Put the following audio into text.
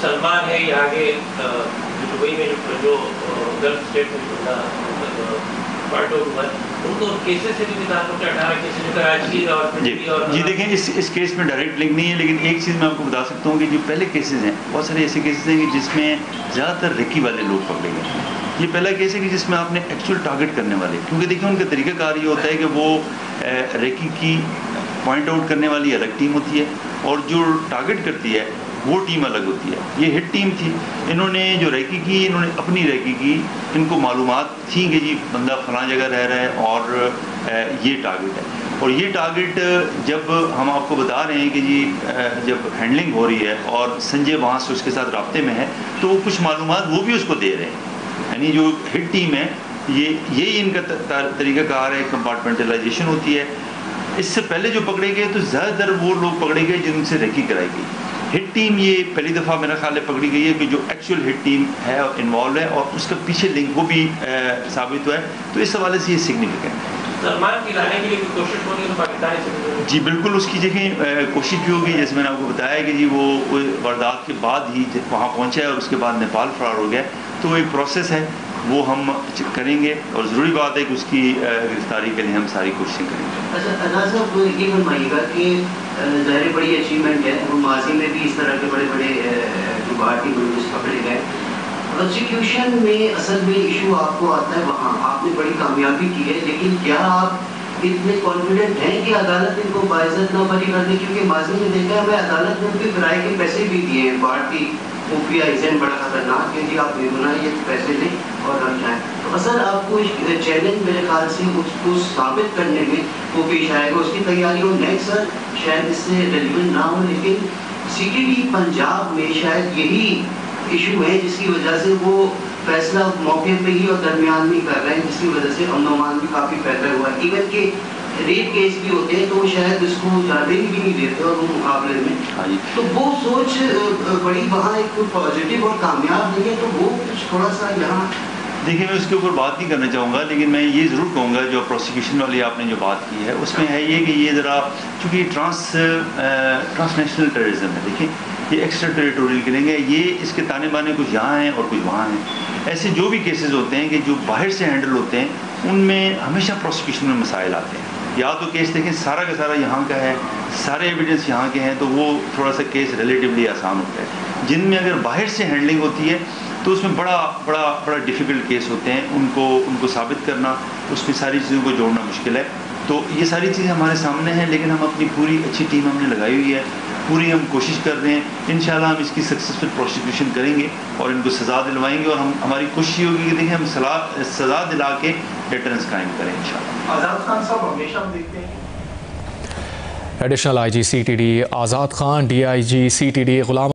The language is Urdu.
سلمان ہے یا آگے دبئی میں جو گلف اسٹیٹ میں پارٹ آؤٹ ہوا ان کو کیسز سے بھی تعلق ہے 18 کیسز جو کراچی اور جی دیکھیں اس کیس میں ڈائریکٹ لنک نہیں ہے، لیکن ایک چیز میں آپ کو بتا سکتا ہوں کہ جو پہلے کیسز ہیں بہت سارے ایسے کیسز ہیں کہ جس میں زیادہ تر ریکی والے لوگ پکڑے گئے. یہ پہلا کیس ہے کہ جس میں آپ نے ایکچوئل ٹارگٹ کرنے والے، کیونکہ دیکھیں ان کا طریقہ کار یہ ہوتا ہے کہ وہ ریکی کی پوائنٹ آؤٹ کرنے والی الگ ٹیم ہوتی ہے اور جو ٹارگٹ کرتی ہے وہ ٹیم الگ ہوتی ہے. یہ ہٹ ٹیم تھی، انہوں نے جو ریکی کی انہوں نے اپنی ریکی کی، ان کو معلومات تھیں کہ جی بندہ فلاں جگہ رہ رہا ہے اور یہ ٹارگٹ ہے. اور یہ ٹارگٹ جب ہم آپ کو بتا رہے ہیں کہ جی جب ہینڈلنگ ہو رہی ہے اور سنجے وہاں سے اس کے ساتھ رابطے میں ہے تو وہ کچھ معلومات وہ بھی اس کو دے رہے ہیں. یعنی جو ہٹ ٹیم ہے یہی ان کا طریقہ کار ہے، کمپارٹمنٹلائزیشن ہوتی ہے. اس سے پہلے جو پکڑے گئے تو زیادہ تر وہ لوگ پکڑے گئے جن سے ریکی کرائی گئی. ہٹ ٹیم یہ پہلی دفعہ میرا خیال ہے پکڑی گئی ہے کہ جو ایکچوئل ہٹ ٹیم ہے انوالو ہے اور اس کا پیچھے لنک وہ بھی ثابت ہوا ہے. تو اس حوالے سے یہ سگنیفیکنٹ ہے. سلمان کی لانے کے لیے کوشش ہوگی تو پاکستانی سے جی بالکل اس کی دیکھیں کوشش بھی ہوگی. جیسے میں نے آپ کو بتایا کہ جی وہ واردات کے بعد ہی وہاں پہنچا ہے اور اس کے بعد نیپال فرار ہو گیا. تو ایک پروسیس ہے وہ ہم کریں گے اور ضروری بات ہے کہ اس کی گرفتاری کے لیے ہم ساری کوششیں کریں گے. اچھا اناز صاحب یہ فرمائیے گا کہ ظاہر بڑی اچیومنٹ ہے اور ماضی میں بھی اس طرح کے بڑے بڑے جو بھارتی ملوث پکڑے گئے. پروسیکیوشن میں اصل میں ایشو آپ کو آتا ہے وہاں آپ نے بڑی کامیابی کی ہے، لیکن کیا آپ اتنے کانفیڈنٹ ہیں کہ عدالت ان کو باعزت نہ بری کر دے؟ کیونکہ ماضی میں دیکھا ہے ہمیں عدالت نے ان کے کرائے کے پیسے بھی دیے ہیں. بھارتی خفیہ ایجنٹ بڑا خطرناک ہے جی، آپ بے گناہ یہ پیسے لیں اور ہم جائیں. تو اصل آپ کو چیلنج میرے خیال سے اس کو ثابت کرنے میں وہ پیش آئے گا. اس کی تیاری ہو نیکسٹ سر شاید اس سے ریلیونٹ نہ ہو، لیکن سی ٹی ڈی پنجاب میں شاید یہی ایشو ہے جس کی وجہ سے وہ فیصلہ موقع پہ ہی اور درمیان میں کر رہے ہیں، جس کی وجہ سے امن و امان بھی کافی پیدا ہوا ہے. ایون کہ ریپ کیس بھی ہوتے ہیں تو وہ شاید اس کو جانے بھی نہیں دیتے اور وہ مقابلے میں تو وہ سوچ بڑی وہاں ایک پازیٹیو اور کامیاب نہیں ہے. تو وہ کچھ تھوڑا سا یہاں دیکھیں میں اس کے اوپر بات نہیں کرنا چاہوں گا، لیکن میں یہ ضرور کہوں گا جو پروسیکیوشن والی آپ نے جو بات کی ہے اس میں ہے یہ کہ یہ ذرا چونکہ ٹرانس نیشنل ٹیررزم ہے. دیکھیں یہ ایکسٹرا ٹیریٹوریل کریں گے، یہ اس کے تانے بانے کچھ یہاں ہیں اور کچھ وہاں ہیں. ایسے جو بھی کیسز ہوتے ہیں کہ جو باہر سے ہینڈل ہوتے ہیں ان میں ہمیشہ پروسیکیوشن میں مسائل آتے ہیں. یا تو کیس دیکھیں سارا کا سارا یہاں کا ہے، سارے ایویڈنس یہاں کے ہیں تو وہ تھوڑا سا کیس ریلیٹیولی آسان ہوتا ہے. جن میں اگر باہر سے ہینڈلنگ ہوتی ہے تو اس میں بڑا ڈیفیکلٹ کیس ہوتے ہیں، ان کو ثابت کرنا، اس میں ساری چیزوں کو جوڑنا مشکل ہے. تو یہ ساری چیزیں ہمارے سامنے ہیں، لیکن ہم اپنی پوری اچھی ٹیم ہم نے لگائی ہوئی ہے، پوری ہم کوشش کر رہے ہیں. انشاءاللہ ہم اس کی سکسیسفل پروسیکیوشن کریں گے اور ان کو سزا دلوائیں گے. اور ہماری کوشش یہ ہوگی کہ دیکھیں ہم سزا دلا کے ڈیٹرنس قائم کریں انشاءاللہ. آزاد خان صاحب ہمیشہ ہم دیکھتے ہیں additional I G C T D Azad Khan, D I G C T D Ghulam